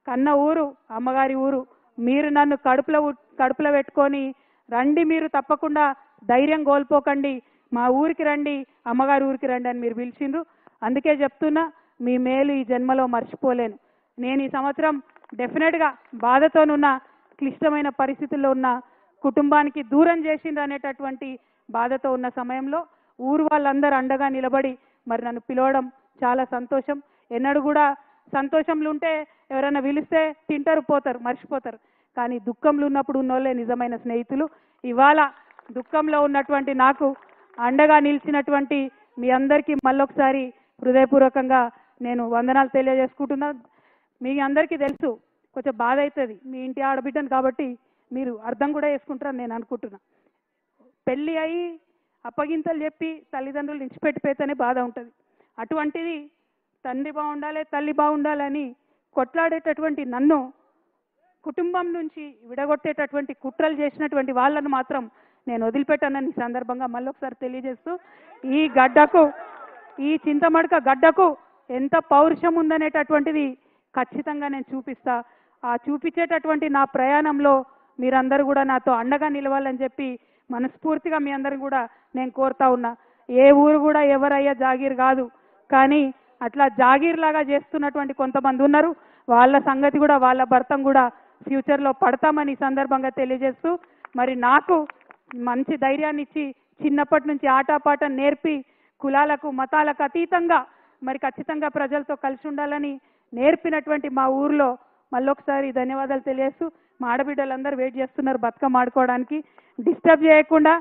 కన్న ఊరు అమ్మగారి ఊరు. మీరు నన్ను కడుపులో పెట్టుకొని రండి, మీరు తప్పకుండా ధైర్యం కోల్పోకండి, మా ఊరికి రండి, అమ్మగారి ఊరికి రండి అని మీరు పిలిచిండ్రు. అందుకే చెప్తున్నా, మీ మేలు ఈ జన్మలో మర్చిపోలేను. నేను ఈ సంవత్సరం డెఫినెట్గా బాధతోనున్న, క్లిష్టమైన పరిస్థితుల్లో ఉన్న కుటుంబానికి దూరం చేసిండ్రు అనేటటువంటి బాధతో ఉన్న సమయంలో ఊరు వాళ్ళందరూ అండగా నిలబడి మరి నన్ను పిలవడం చాలా సంతోషం. ఎన్నడూ కూడా సంతోషంలో ఉంటే ఎవరైనా పిలిస్తే తింటారు, పోతారు, మర్చిపోతారు. కానీ దుఃఖంలో ఉన్నప్పుడు ఉన్నోళ్ళే నిజమైన స్నేహితులు. ఇవాళ దుఃఖంలో ఉన్నటువంటి నాకు అండగా నిలిచినటువంటి మీ అందరికీ మళ్ళొకసారి హృదయపూర్వకంగా నేను వందనాలు తెలియజేసుకుంటున్నా. మీ అందరికీ తెలుసు, కొంచెం బాధ అవుతుంది, మీ ఇంటి ఆడబిడ్డను కాబట్టి మీరు అర్థం కూడా చేసుకుంటారని నేను అనుకుంటున్నా. పెళ్ళి అయ్యి అప్పగింతలు చెప్పి తల్లిదండ్రులు నిలిచిపెట్టిపోతేనే బాధ ఉంటుంది. అటువంటిది తండ్రి బాగుండాలి, తల్లి బాగుండాలని కొట్లాడేటటువంటి నన్ను కుటుంబం నుంచి విడగొట్టేటటువంటి కుట్రలు చేసినటువంటి వాళ్ళను మాత్రం నేను వదిలిపెట్టానని ఈ సందర్భంగా మళ్ళొకసారి తెలియజేస్తూ, ఈ గడ్డకు, ఈ చింతమడక గడ్డకు ఎంత పౌరుషం ఉందనేటటువంటిది ఖచ్చితంగా నేను చూపిస్తా. ఆ చూపించేటటువంటి నా ప్రయాణంలో మీరందరూ కూడా నాతో అండగా నిలవాలని చెప్పి మనస్ఫూర్తిగా మీ అందరిని కూడా నేను కోరుతా ఉన్నా. ఏ ఊరు కూడా ఎవరయ్యా జాగీర్ కాదు, కానీ అట్లా జాగీర్ లాగా చేస్తున్నటువంటి కొంతమంది ఉన్నారు. వాళ్ళ సంగతి కూడా, వాళ్ళ భర్తం కూడా ఫ్యూచర్లో పడతామని ఈ సందర్భంగా తెలియజేస్తూ, మరి నాకు మంచి ధైర్యాన్ని ఇచ్చి చిన్నప్పటి నుంచి ఆటపాట నేర్పి కులాలకు మతాలకు అతీతంగా మరి ఖచ్చితంగా ప్రజలతో కలిసి ఉండాలని నేర్పినటువంటి మా ఊర్లో మళ్ళొకసారి ధన్యవాదాలు తెలియజేస్తూ, మా ఆడబిడ్డలందరూ వెయిట్ చేస్తున్నారు బతుకమ్మ ఆడుకోవడానికి. డిస్టర్బ్ చేయకుండా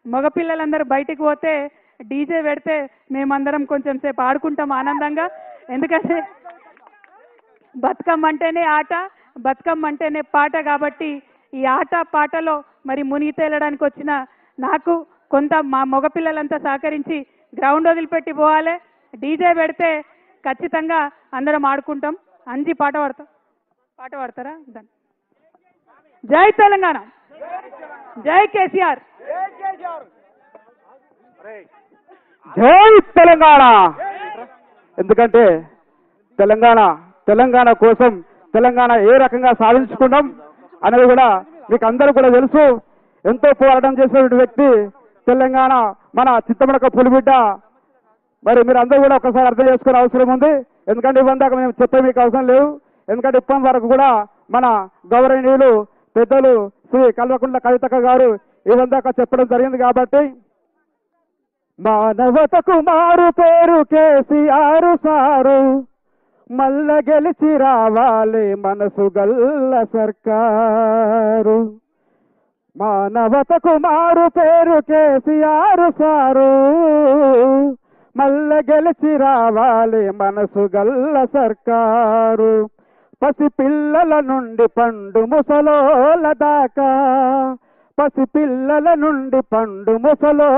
మగపిల్లలందరూ బయటికి పోతే డీజే పెడితే మేమందరం కొంచెం సేపు ఆడుకుంటాం ఆనందంగా. ఎందుకంటే బతుకమ్మ అంటేనే ఆట, బతుకమ్మ అంటేనే పాట. కాబట్టి ఈ ఆట పాటలో మరి మునిగి తేలడానికి వచ్చిన నాకు కొంత మా మగపిల్లలంతా సహకరించి గ్రౌండ్ వదిలిపెట్టి పోవాలి. డీజే పెడితే ఖచ్చితంగా అందరం ఆడుకుంటాం. అంజి పాట పాడతారా? జై తెలంగాణ, జై కేసీఆర్, జై తెలంగాణ. ఎందుకంటే తెలంగాణ కోసం తెలంగాణ ఏ రకంగా సాధించుకున్నాం అనేది కూడా మీకు అందరూ కూడా తెలుసు. ఎంతో పోరాటం చేసినటువంటి వ్యక్తి తెలంగాణ మన చింతమడక పులిబిడ్డ. మరి మీరు అందరూ కూడా ఒకసారి అర్థం చేసుకునే అవసరం ఉంది. ఎందుకంటే ఇవ్వందాక మేము చెప్పే మీకు అవసరం లేవు. ఎందుకంటే ఇప్పటి వరకు కూడా మన గౌరవనీయులు పెద్దలు శ్రీ కల్వకుంట్ల కవితక్క గారు ఇవ్వందాక చెప్పడం జరిగింది. కాబట్టి మానవతకు మారు పేరు కేసీఆర్ సారు, మల్ల గెలిచి రావాలి మనసు గల్ల సర్కారు. మానవతకు మారు పేరు కేసీఆర్ సారు, మల్ల గెలిచి రావాలి మనసు గల్ల సర్కారు. పసిపిల్లల నుండి పండు ముసలోల దాకా, పసిపిల్లల నుండి పండు ముసలో